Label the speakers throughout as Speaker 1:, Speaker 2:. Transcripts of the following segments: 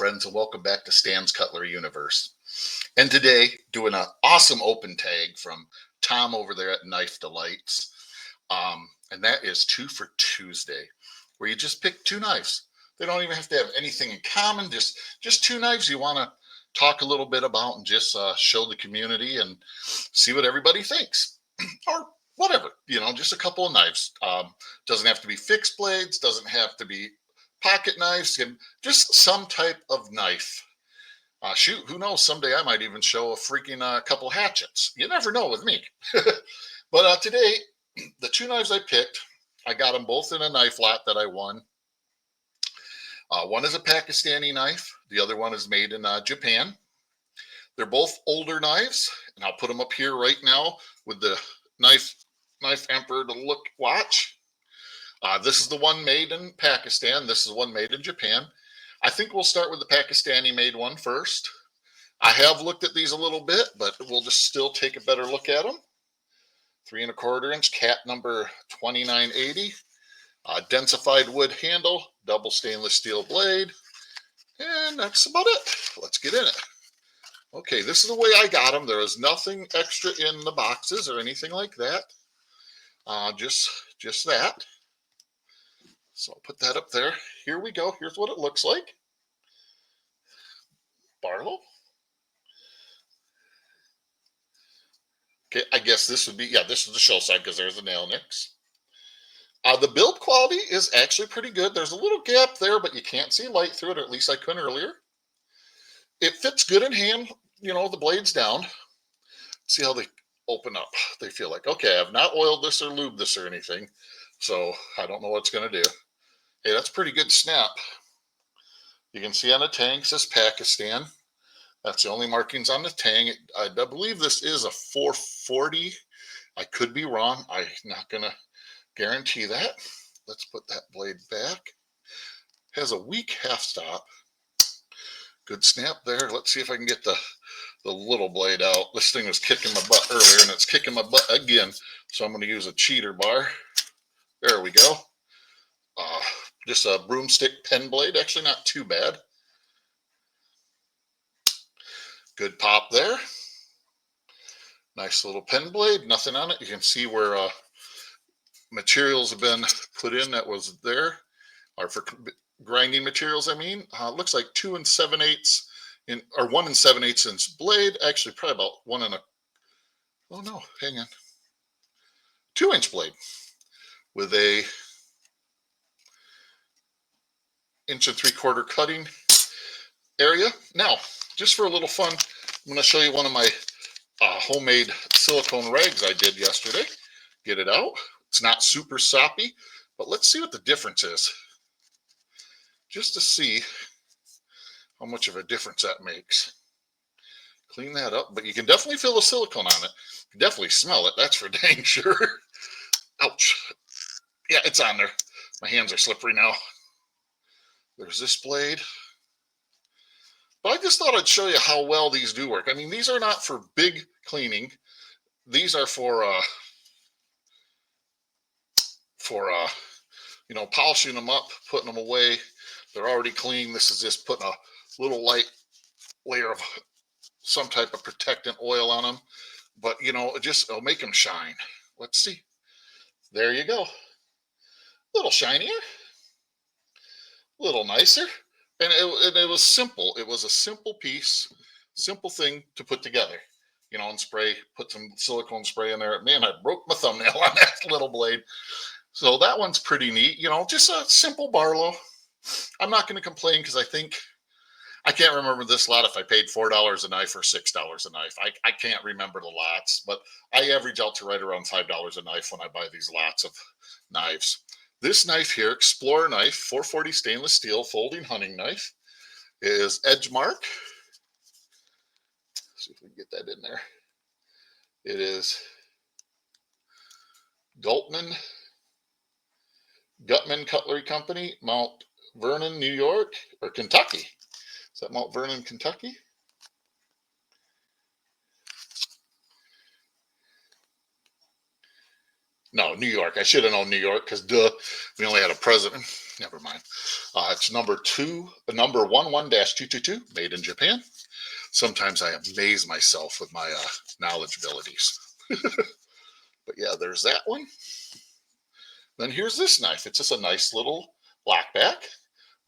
Speaker 1: friends, and welcome back to Stan's Cutlery Universe. And today, doing an awesome open tag from Tom over there at Knife Delights. And that is Two for Tuesday, where you just pick two knives. They don't even have to have anything in common, just two knives you want to talk a little bit about and just show the community and see what everybody thinks. Or whatever, just a couple of knives. Doesn't have to be fixed blades, doesn't have to be pocket knives, just some type of knife. Shoot, who knows? Someday I might even show a freaking couple hatchets. You never know with me. But today, the two knives I picked, I got them both in a knife lot that I won. One is a Pakistani knife. The other one is made in Japan. They're both older knives, and I'll put them up here right now with the knife emperor to look watch. This is the one made in Pakistan. This is the one made in Japan. I think we'll start with the Pakistani made one first. I have looked at these a little bit, but we'll just still take a better look at them. 3 1/4 inch cat number 2980. Densified wood handle, double stainless steel blade. And that's about it. Let's get in it. Okay, this is the way I got them. There is nothing extra in the boxes or anything like that. Just that. So I'll put that up there. Here we go. Here's what it looks like. Barlow. Okay, I guess this would be, this is the show side because there's the nail nicks. The build quality is actually pretty good. There's a little gap there, but you can't see light through it, or at least I couldn't earlier. It fits good in hand, the blade's down. See how they open up. They feel like, okay, I've not oiled this or lubed this or anything, so I don't know what it's going to do. Hey, that's pretty good snap. You can see on the tang it says Pakistan. That's the only markings on the tang. I believe this is a 440. I could be wrong. I'm not going to guarantee that. Let's put that blade back. Has a weak half stop. Good snap there. Let's see if I can get the little blade out. This thing was kicking my butt earlier, and it's kicking my butt again. So I'm going to use a cheater bar. There we go. Just a broomstick pen blade. Actually, not too bad. Good pop there. Nice little pen blade. Nothing on it. You can see where materials have been put in that was there, or for grinding materials. Looks like 2 7/8 or 1 7/8 inch blade. Actually, probably about 1 and a. Oh no, hang on. 2-inch blade with a 1 3/4 cutting area. Now, just for a little fun, I'm going to show you one of my homemade silicone rags I did yesterday. Get it out. It's not super soppy, but let's see what the difference is. Just to see how much of a difference that makes. Clean that up, but you can definitely feel the silicone on it. You can definitely smell it. That's for dang sure. Ouch. Yeah, it's on there. My hands are slippery now. There's this blade. But I just thought I'd show you how well these do work. These are not for big cleaning. These are for polishing them up, putting them away. They're already clean. This is just putting a little light layer of some type of protectant oil on them. But, it'll make them shine. Let's see. There you go. A little shinier. A little nicer. And it was simple. It was a simple piece, simple thing to put together. And spray, put some silicone spray in there. Man, I broke my thumbnail on that little blade. So that one's pretty neat. Just a simple Barlow. I'm not going to complain because I can't remember this lot if I paid $4 a knife or $6 a knife. I can't remember the lots, but I average out to right around $5 a knife when I buy these lots of knives. This knife here, Explorer knife, 440 stainless steel folding hunting knife, is edge mark. Let's see if we can get that in there. It is Gutman Cutlery Company, Mount Vernon, New York, or Kentucky. Is that Mount Vernon, Kentucky? No, New York. I should have known New York because duh, we only had a president. Never mind. It's number 11-222, made in Japan. Sometimes I amaze myself with my knowledge abilities. But yeah, there's that one. Then here's this knife. It's just a nice little lockback.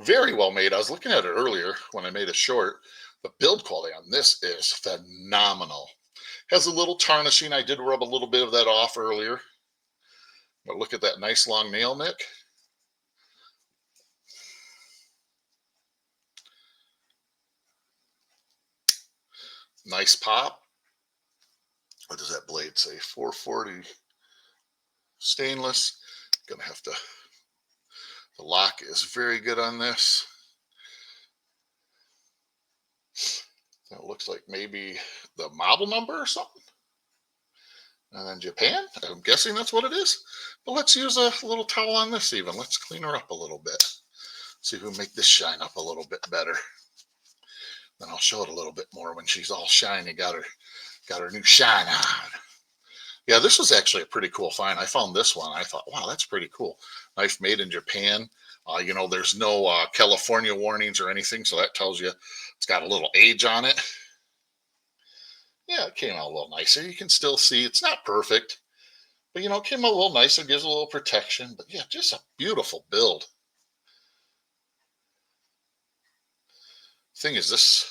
Speaker 1: Very well made. I was looking at it earlier when I made a short. The build quality on this is phenomenal. Has a little tarnishing. I did rub a little bit of that off earlier. But look at that nice long nail nick. Nice pop. What does that blade say? 440 stainless. Gonna have to, the lock is very good on this. That looks like maybe the model number or something. And then Japan, I'm guessing that's what it is. But let's use a little towel on this even. Let's clean her up a little bit. See if we can make this shine up a little bit better. Then I'll show it a little bit more when she's all shiny, got her new shine on. Yeah, this was actually a pretty cool find. I found this one. I thought, wow, that's pretty cool. Knife made in Japan. There's no California warnings or anything, so that tells you it's got a little age on it. Yeah, it came out a little nicer. You can still see it's not perfect, but it came out a little nicer, gives a little protection. But yeah, just a beautiful build. Thing is, this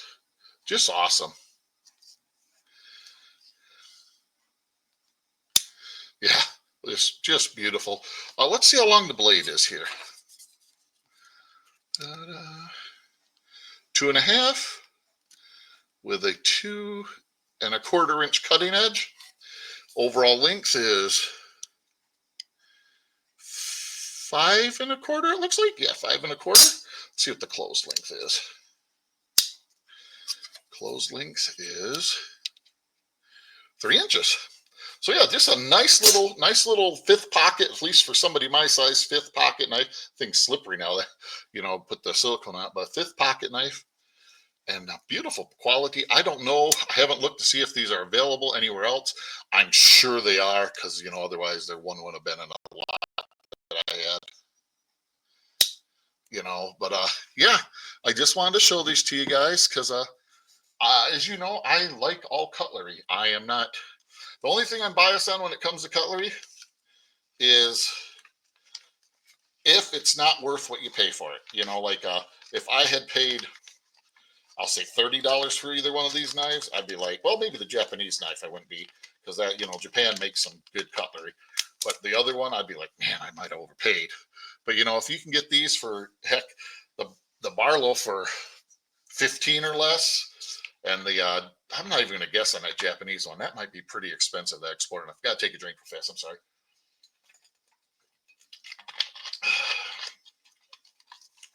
Speaker 1: just awesome. Yeah, it's just beautiful. Let's see how long the blade is here. 2.5 with a 2.25 inch cutting edge. Overall length is 5.25. It looks like, yeah, 5.25. Let's see what the closed length is. Closed length is 3 inches. So yeah, just a nice little fifth pocket, at least for somebody my size, fifth pocket knife. Thing's slippery now that, put the silicone out, but fifth pocket knife and beautiful quality. I don't know. I haven't looked to see if these are available anywhere else. I'm sure they are because, otherwise there one would have been another lot that I had. But yeah, I just wanted to show these to you guys because as you know, I like all cutlery. I am not, the only thing I'm biased on when it comes to cutlery is if it's not worth what you pay for it. If I had paid, I'll say $30 for either one of these knives, I'd be like, well, maybe the Japanese knife I wouldn't be, because that, Japan makes some good cutlery. But the other one, I'd be like, man, I might have overpaid. But if you can get these for heck, the Barlow for 15 or less, and I'm not even going to guess on that Japanese one. That might be pretty expensive, that Explorer. I've got to take a drink real fast. I'm sorry.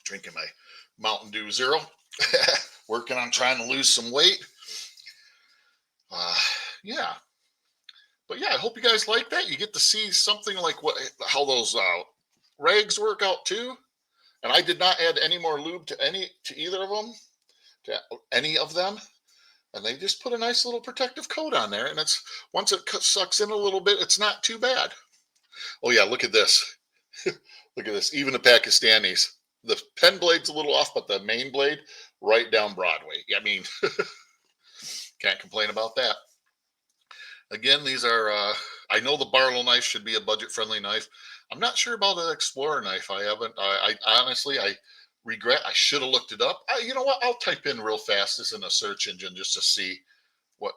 Speaker 1: Drinking my Mountain Dew Zero. Working on trying to lose some weight. Yeah. But yeah, I hope you guys like that. You get to see something like how those rags work out too. And I did not add any more lube to either of them, to any of them. And they just put a nice little protective coat on there. And it's once it sucks in a little bit, it's not too bad. Oh yeah, look at this. Look at this. Even the Pakistanis. The pen blade's a little off, but the main blade right down Broadway. I mean, can't complain about that. Again, these are, I know the Barlow knife should be a budget-friendly knife. I'm not sure about an Explorer knife. I haven't, I honestly, I regret, I should have looked it up. You know what, I'll type in real fast this in a search engine just to see what,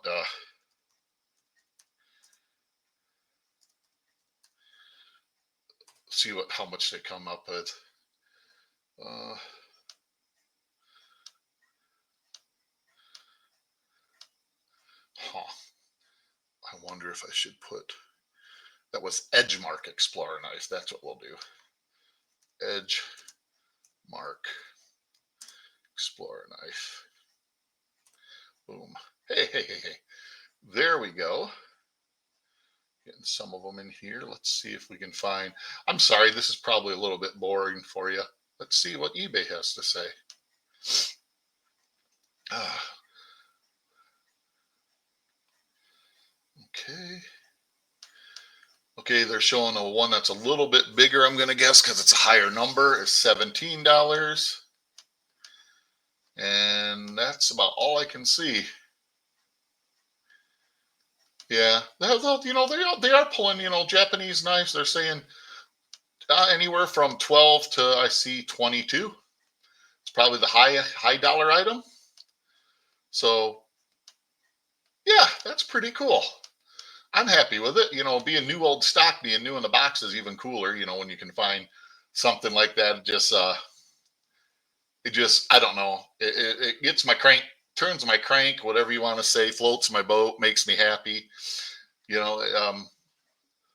Speaker 1: how much they come up with. I wonder if I should put, that was Edge Mark Explorer knife. That's what we'll do. Edge Mark Explorer knife. Boom. Hey. There we go. Getting some of them in here. Let's see if we can find. I'm sorry, this is probably a little bit boring for you. Let's see what eBay has to say. Okay. Okay, they're showing a one that's a little bit bigger, I'm going to guess, because it's a higher number, is $17. And that's about all I can see. Yeah, they are pulling, Japanese knives. They're saying anywhere from 12 to I see 22. It's probably the high dollar item. So yeah, that's pretty cool. I'm happy with it. Being new old stock, being new in the box is even cooler. When you can find something like that, it just I don't know. It gets my crank, turns my crank, whatever you want to say, floats my boat, makes me happy. You know,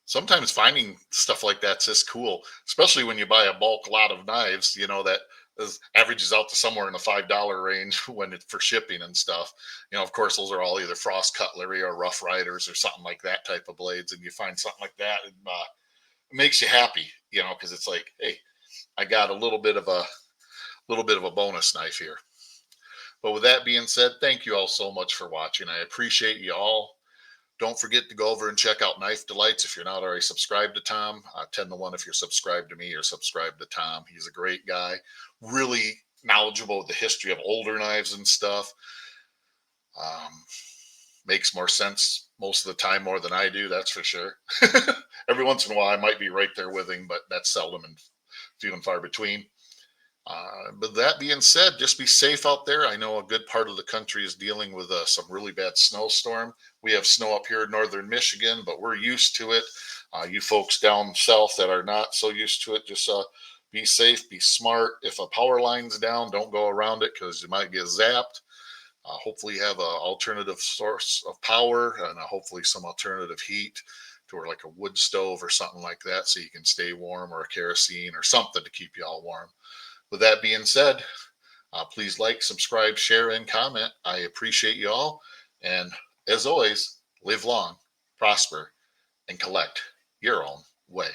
Speaker 1: sometimes finding stuff like that's just cool, especially when you buy a bulk lot of knives. That averages out to somewhere in the $5 range when it's for shipping and stuff. Of course, those are all either Frost Cutlery or Rough Riders or something like that type of blades. And you find something like that, it makes you happy. Because it's like, hey, I got a little bit of a bonus knife here. But with that being said, thank you all so much for watching. I appreciate you all. Don't forget to go over and check out Knife Delights if you're not already subscribed to Tom. 10 to 1 if you're subscribed to me or subscribed to Tom. He's a great guy, really knowledgeable of the history of older knives and stuff. Um, Makes more sense most of the time, more than I do, that's for sure. Every once in a while, I might be right there with him, but that's seldom and few and far between. But that being said, just be safe out there. I know a good part of the country is dealing with some really bad snowstorm. We have snow up here in northern Michigan, but we're used to it. You folks down south that are not so used to it, just be safe, be smart. If a power line's down, don't go around it because you might get zapped. Hopefully, you have an alternative source of power and hopefully some alternative heat to where like a wood stove or something like that so you can stay warm, or a kerosene or something to keep you all warm. With that being said, please like, subscribe, share, and comment. I appreciate you all. And as always, live long, prosper, and collect your own way.